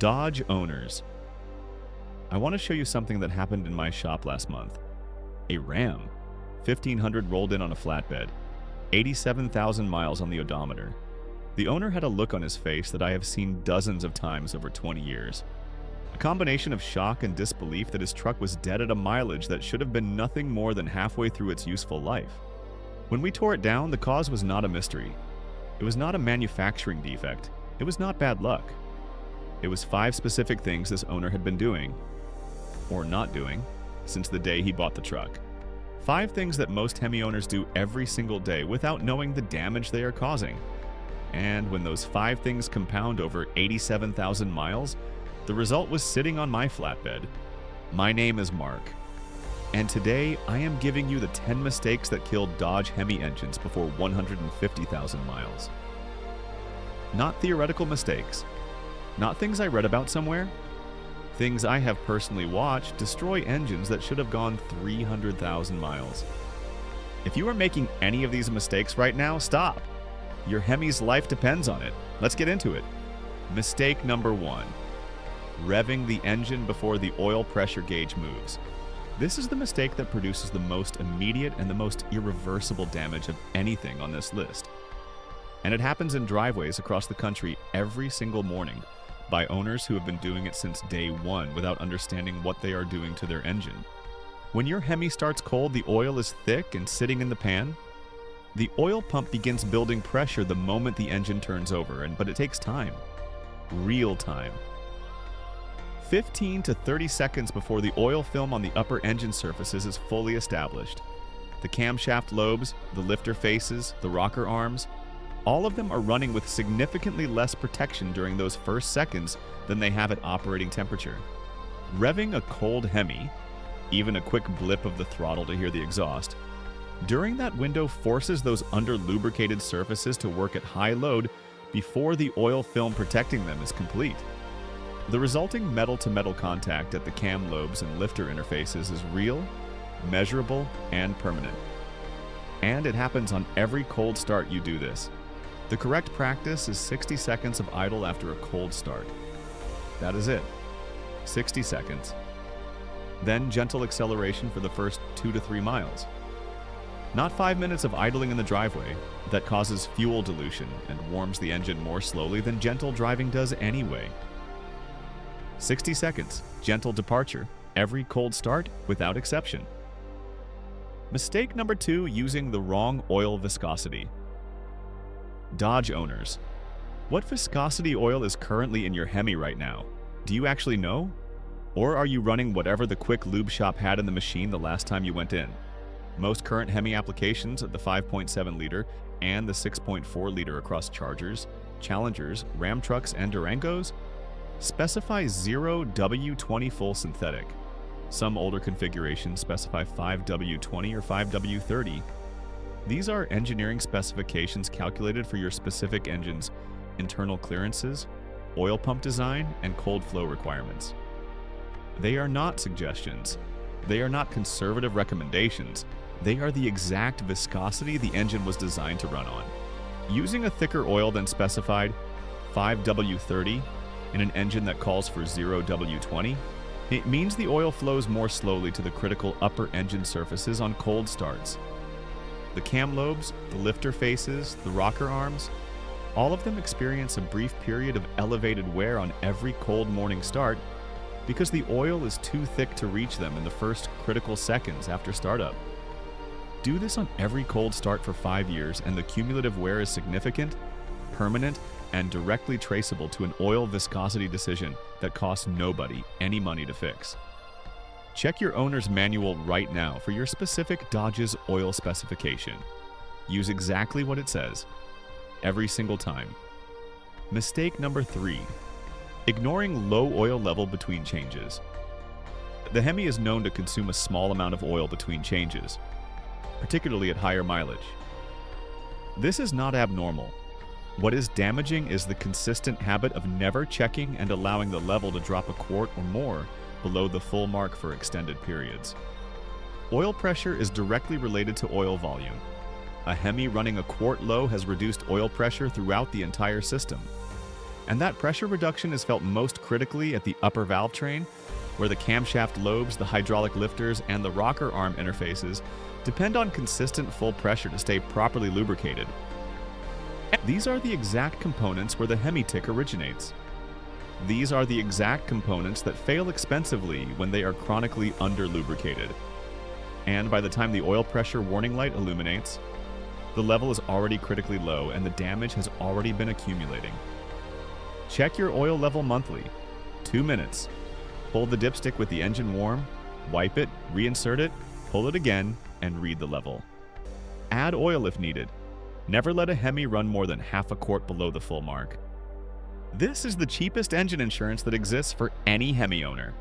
Dodge owners. I want to show you something that happened in my shop last month. A Ram 1500 rolled in on a flatbed, 87,000 miles on the odometer. The owner had a look on his face that I have seen dozens of times over 20 years. A combination of shock and disbelief that his truck was dead at a mileage that should have been nothing more than halfway through its useful life. When we tore it down, the cause was not a mystery. It was not a manufacturing defect. It was not bad luck. It was 5 specific things this owner had been doing, or not doing, since the day he bought the truck. 5 things that most Hemi owners do every single day without knowing the damage they are causing. And when those 5 things compound over 87,000 miles, the result was sitting on my flatbed. My name is Mark, and today I am giving you the 10 mistakes that killed Dodge Hemi engines before 150,000 miles. Not theoretical mistakes. Not things I read about somewhere. Things I have personally watched destroy engines that should have gone 300,000 miles. If you are making any of these mistakes right now, stop. Your Hemi's life depends on it. Let's get into it. Mistake number 1. Revving the engine before the oil pressure gauge moves. This is the mistake that produces the most immediate and the most irreversible damage of anything on this list. And it happens in driveways across the country every single morning by owners who have been doing it since day 1 without understanding what they are doing to their engine. When your Hemi starts cold, the oil is thick and sitting in the pan. The oil pump begins building pressure the moment the engine turns over, but it takes time. Real time. 15 to 30 seconds before the oil film on the upper engine surfaces is fully established. The camshaft lobes, the lifter faces, the rocker arms, all of them are running with significantly less protection during those first seconds than they have at operating temperature. Revving a cold Hemi, even a quick blip of the throttle to hear the exhaust, during that window forces those under-lubricated surfaces to work at high load before the oil film protecting them is complete. The resulting metal-to-metal contact at the cam lobes and lifter interfaces is real, measurable, and permanent. And it happens on every cold start you do this. The correct practice is 60 seconds of idle after a cold start. That is it. 60 seconds. Then gentle acceleration for the first 2 to 3 miles. Not 5 minutes of idling in the driveway that causes fuel dilution and warms the engine more slowly than gentle driving does anyway. 60 seconds, gentle departure, every cold start without exception. Mistake number 2, using the wrong oil viscosity. Dodge owners. What viscosity oil is currently in your Hemi right now? Do you actually know? Or are you running whatever the quick lube shop had in the machine the last time you went in? Most current Hemi applications, the 5.7 liter and the 6.4 liter across Chargers, Challengers, Ram trucks, and Durangos, specify 0W20 full synthetic. Some older configurations specify 5W20 or 5W30. These are engineering specifications calculated for your specific engine's internal clearances, oil pump design, and cold flow requirements. They are not suggestions. They are not conservative recommendations. They are the exact viscosity the engine was designed to run on. Using a thicker oil than specified, 5W30, in an engine that calls for 0W20, it means the oil flows more slowly to the critical upper engine surfaces on cold starts. The cam lobes, the lifter faces, the rocker arms, all of them experience a brief period of elevated wear on every cold morning start because the oil is too thick to reach them in the first critical seconds after startup. Do this on every cold start for 5 years and the cumulative wear is significant, permanent, and directly traceable to an oil viscosity decision that costs nobody any money to fix. Check your owner's manual right now for your specific Dodge's oil specification. Use exactly what it says, every single time. Mistake number 3, ignoring low oil level between changes. The Hemi is known to consume a small amount of oil between changes, particularly at higher mileage. This is not abnormal. What is damaging is the consistent habit of never checking and allowing the level to drop a quart or more below the full mark for extended periods. Oil pressure is directly related to oil volume. A Hemi running a quart low has reduced oil pressure throughout the entire system. And that pressure reduction is felt most critically at the upper valve train, where the camshaft lobes, the hydraulic lifters, and the rocker arm interfaces depend on consistent full pressure to stay properly lubricated. These are the exact components where the Hemi tick originates. These are the exact components that fail expensively when they are chronically under-lubricated. And by the time the oil pressure warning light illuminates, the level is already critically low and the damage has already been accumulating. Check your oil level monthly. 2 minutes. Hold the dipstick with the engine warm, wipe it, reinsert it, pull it again, and read the level. Add oil if needed. Never let a Hemi run more than half a quart below the full mark. This is the cheapest engine insurance that exists for any Hemi owner.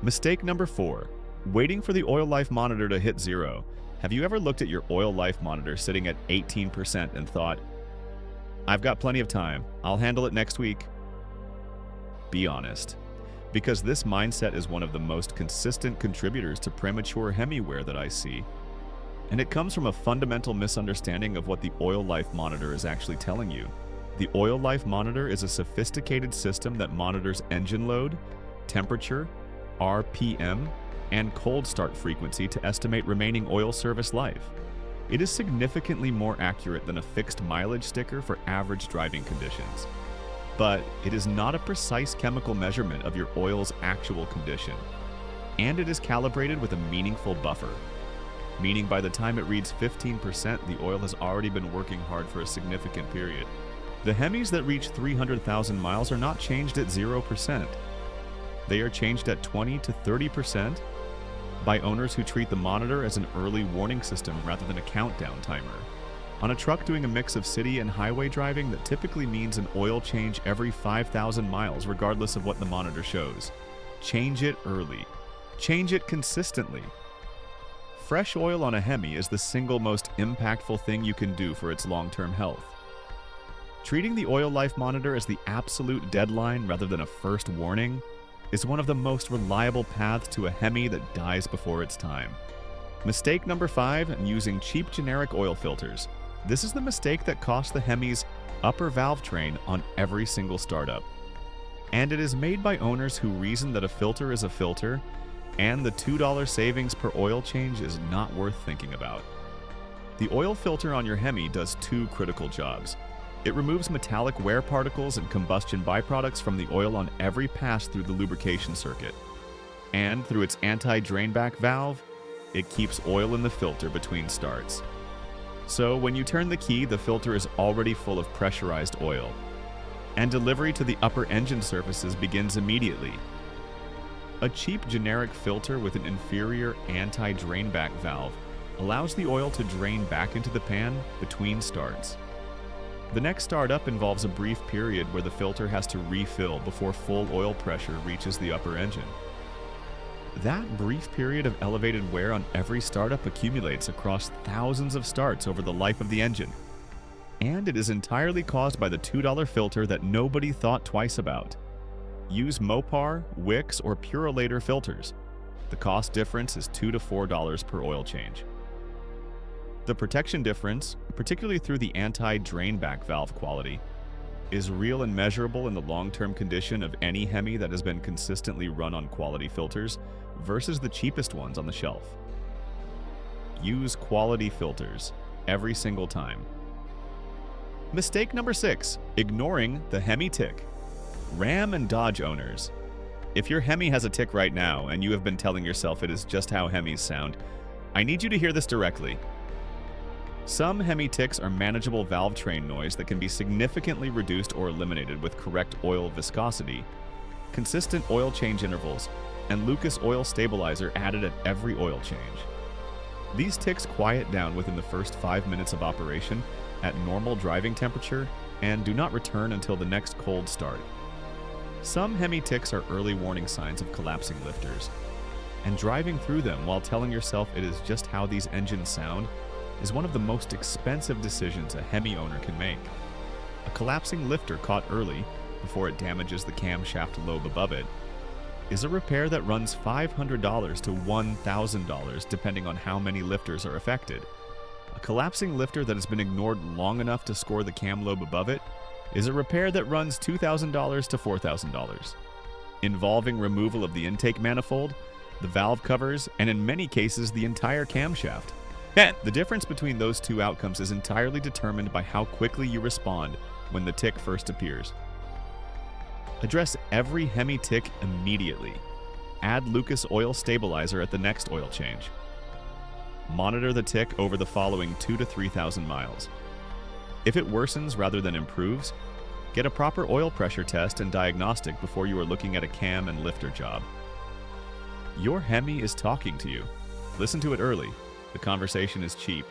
Mistake number 4. Waiting for the oil life monitor to hit 0. Have you ever looked at your oil life monitor sitting at 18% and thought, "I've got plenty of time, I'll handle it next week"? Be honest, because this mindset is one of the most consistent contributors to premature Hemi wear that I see. And it comes from a fundamental misunderstanding of what the oil life monitor is actually telling you. The oil life monitor is a sophisticated system that monitors engine load, temperature, RPM, and cold start frequency to estimate remaining oil service life. It is significantly more accurate than a fixed mileage sticker for average driving conditions. But it is not a precise chemical measurement of your oil's actual condition. And it is calibrated with a meaningful buffer, meaning by the time it reads 15%, the oil has already been working hard for a significant period. The Hemis that reach 300,000 miles are not changed at 0%. They are changed at 20 to 30% by owners who treat the monitor as an early warning system rather than a countdown timer. On a truck doing a mix of city and highway driving, that typically means an oil change every 5,000 miles regardless of what the monitor shows. Change it early. Change it consistently. Fresh oil on a Hemi is the single most impactful thing you can do for its long-term health. Treating the oil life monitor as the absolute deadline rather than a first warning is one of the most reliable paths to a Hemi that dies before its time. Mistake number 5, using cheap generic oil filters. This is the mistake that cost the Hemi's upper valve train on every single startup. And it is made by owners who reason that a filter is a filter, and the $2 savings per oil change is not worth thinking about. The oil filter on your Hemi does 2 critical jobs. It removes metallic wear particles and combustion byproducts from the oil on every pass through the lubrication circuit. And through its anti-drainback valve, it keeps oil in the filter between starts. So when you turn the key, the filter is already full of pressurized oil. And delivery to the upper engine surfaces begins immediately. A cheap generic filter with an inferior anti-drainback valve allows the oil to drain back into the pan between starts. The next startup involves a brief period where the filter has to refill before full oil pressure reaches the upper engine. That brief period of elevated wear on every startup accumulates across thousands of starts over the life of the engine. And it is entirely caused by the $2 filter that nobody thought twice about. Use Mopar, Wix, or Purolator filters. The cost difference is $2 to $4 per oil change. The protection difference, particularly through the anti-drainback valve quality, is real and measurable in the long-term condition of any Hemi that has been consistently run on quality filters versus the cheapest ones on the shelf. Use quality filters every single time. Mistake number 6, ignoring the Hemi tick. Ram and Dodge owners. If your Hemi has a tick right now and you have been telling yourself it is just how Hemis sound, I need you to hear this directly. Some Hemi ticks are manageable valve train noise that can be significantly reduced or eliminated with correct oil viscosity, consistent oil change intervals, and Lucas oil stabilizer added at every oil change. These ticks quiet down within the first 5 minutes of operation at normal driving temperature and do not return until the next cold start. Some Hemi ticks are early warning signs of collapsing lifters, and driving through them while telling yourself it is just how these engines sound is one of the most expensive decisions a Hemi owner can make. A collapsing lifter caught early, before it damages the camshaft lobe above it, is a repair that runs $500 to $1,000 depending on how many lifters are affected. A collapsing lifter that has been ignored long enough to score the cam lobe above it is a repair that runs $2,000 to $4,000, involving removal of the intake manifold, the valve covers, and in many cases the entire camshaft. The difference between those two outcomes is entirely determined by how quickly you respond when the tick first appears. Address every Hemi tick immediately. Add Lucas oil stabilizer at the next oil change. Monitor the tick over the following 2,000 to 3,000 miles. If it worsens rather than improves, get a proper oil pressure test and diagnostic before you are looking at a cam and lifter job. Your Hemi is talking to you. Listen to it early. The conversation is cheap.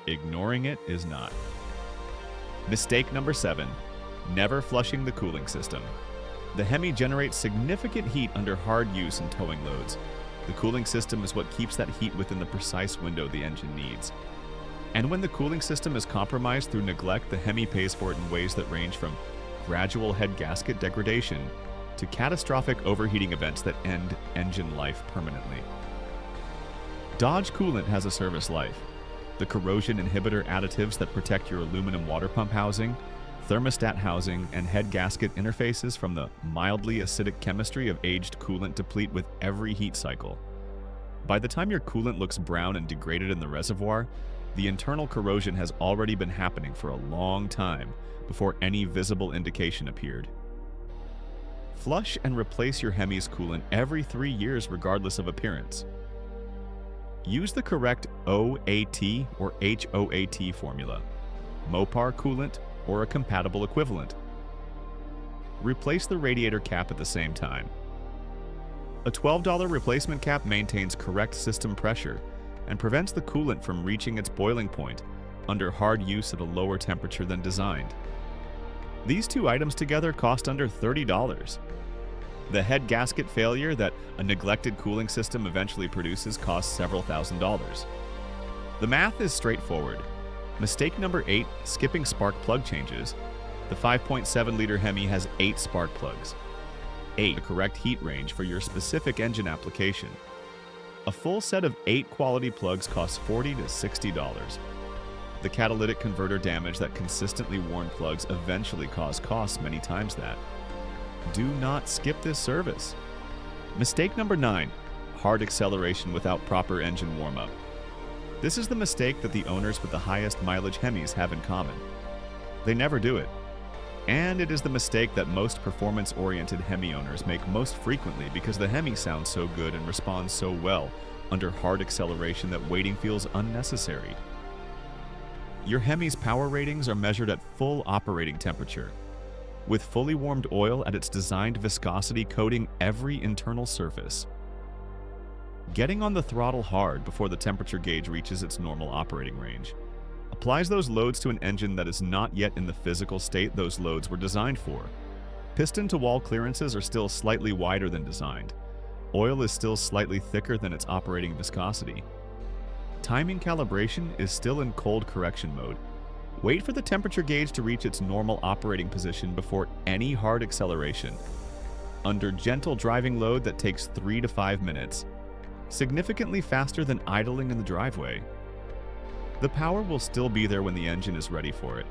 Ignoring it is not. Mistake number 7, never flushing the cooling system. The Hemi generates significant heat under hard use and towing loads. The cooling system is what keeps that heat within the precise window the engine needs. And when the cooling system is compromised through neglect, the Hemi pays for it in ways that range from gradual head gasket degradation to catastrophic overheating events that end engine life permanently. Dodge coolant has a service life. The corrosion inhibitor additives that protect your aluminum water pump housing, thermostat housing, and head gasket interfaces from the mildly acidic chemistry of aged coolant deplete with every heat cycle. By the time your coolant looks brown and degraded in the reservoir, the internal corrosion has already been happening for a long time before any visible indication appeared. Flush and replace your Hemi's coolant every 3 years regardless of appearance. Use the correct OAT or HOAT formula, Mopar coolant or a compatible equivalent. Replace the radiator cap at the same time. A $12 replacement cap maintains correct system pressure and prevents the coolant from reaching its boiling point under hard use at a lower temperature than designed. These two items together cost under $30. The head gasket failure that a neglected cooling system eventually produces costs several $1,000s. The math is straightforward. Mistake number 8, skipping spark plug changes. The 5.7-liter Hemi has 8 spark plugs. 8, the correct heat range for your specific engine application. A full set of 8 quality plugs costs $40 to $60. The catalytic converter damage that consistently worn plugs eventually cause costs many times that. Do not skip this service. Mistake number 9, hard acceleration without proper engine warm-up. This is the mistake that the owners with the highest mileage Hemis have in common. They never do it. And it is the mistake that most performance-oriented Hemi owners make most frequently because the Hemi sounds so good and responds so well under hard acceleration that waiting feels unnecessary. Your Hemi's power ratings are measured at full operating temperature, with fully warmed oil at its designed viscosity coating every internal surface. Getting on the throttle hard before the temperature gauge reaches its normal operating range applies those loads to an engine that is not yet in the physical state those loads were designed for. Piston-to-wall clearances are still slightly wider than designed. Oil is still slightly thicker than its operating viscosity. Timing calibration is still in cold correction mode. Wait for the temperature gauge to reach its normal operating position before any hard acceleration. Under gentle driving load that takes 3 to 5 minutes, significantly faster than idling in the driveway. The power will still be there when the engine is ready for it.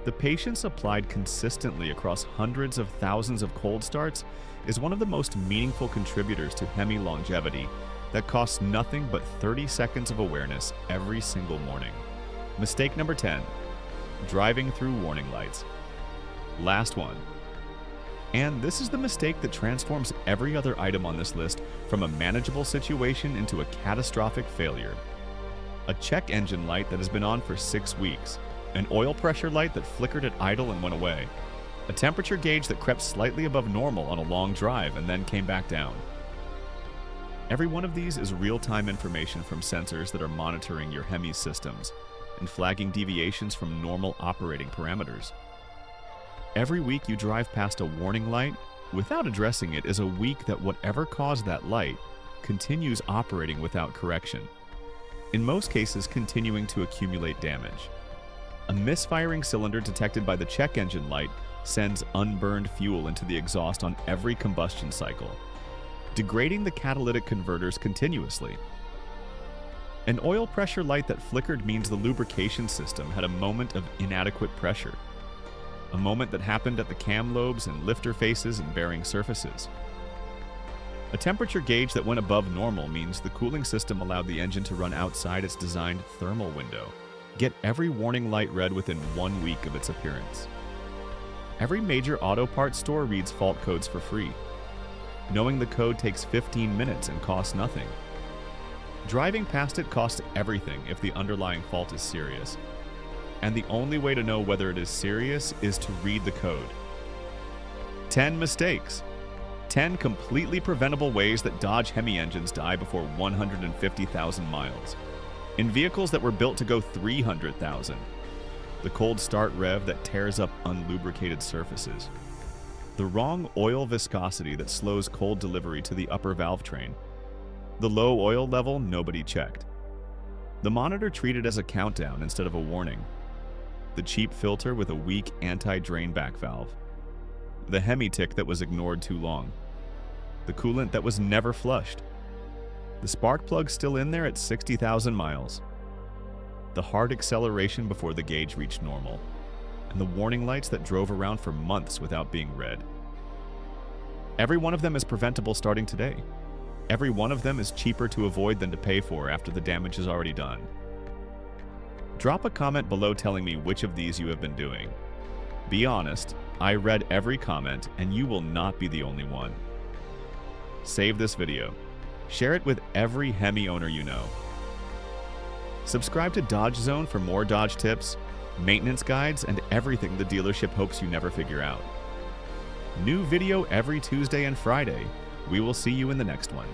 The patience applied consistently across hundreds of thousands of cold starts is one of the most meaningful contributors to Hemi longevity that costs nothing but 30 seconds of awareness every single morning. Mistake number 10, driving through warning lights. Last one. And this is the mistake that transforms every other item on this list from a manageable situation into a catastrophic failure. A check engine light that has been on for 6 weeks. An oil pressure light that flickered at idle and went away. A temperature gauge that crept slightly above normal on a long drive and then came back down. Every one of these is real-time information from sensors that are monitoring your Hemi systems and flagging deviations from normal operating parameters. Every week you drive past a warning light without addressing it is a week that whatever caused that light continues operating without correction. In most cases, continuing to accumulate damage. A misfiring cylinder detected by the check engine light sends unburned fuel into the exhaust on every combustion cycle, degrading the catalytic converters continuously. An oil pressure light that flickered means the lubrication system had a moment of inadequate pressure. a moment that happened at the cam lobes and lifter faces and bearing surfaces. A temperature gauge that went above normal means the cooling system allowed the engine to run outside its designed thermal window. Get every warning light read within 1 week of its appearance. Every major auto parts store reads fault codes for free. Knowing the code takes 15 minutes and costs nothing. Driving past it costs everything if the underlying fault is serious. And the only way to know whether it is serious is to read the code. 10 mistakes. 10 completely preventable ways that Dodge Hemi engines die before 150,000 miles. In vehicles that were built to go 300,000. The cold start rev that tears up unlubricated surfaces. The wrong oil viscosity that slows cold delivery to the upper valve train. The low oil level nobody checked. The monitor treated as a countdown instead of a warning. The cheap filter with a weak anti-drain back valve. The Hemi tick that was ignored too long. The coolant that was never flushed. The spark plug still in there at 60,000 miles. The hard acceleration before the gauge reached normal. And the warning lights that drove around for months without being read. Every one of them is preventable starting today. Every one of them is cheaper to avoid than to pay for after the damage is already done. Drop a comment below telling me which of these you have been doing. Be honest, I read every comment and you will not be the only one. Save this video. Share it with every Hemi owner you know. Subscribe to Dodge Zone for more Dodge tips, maintenance guides, and everything the dealership hopes you never figure out. New video every Tuesday and Friday. We will see you in the next one.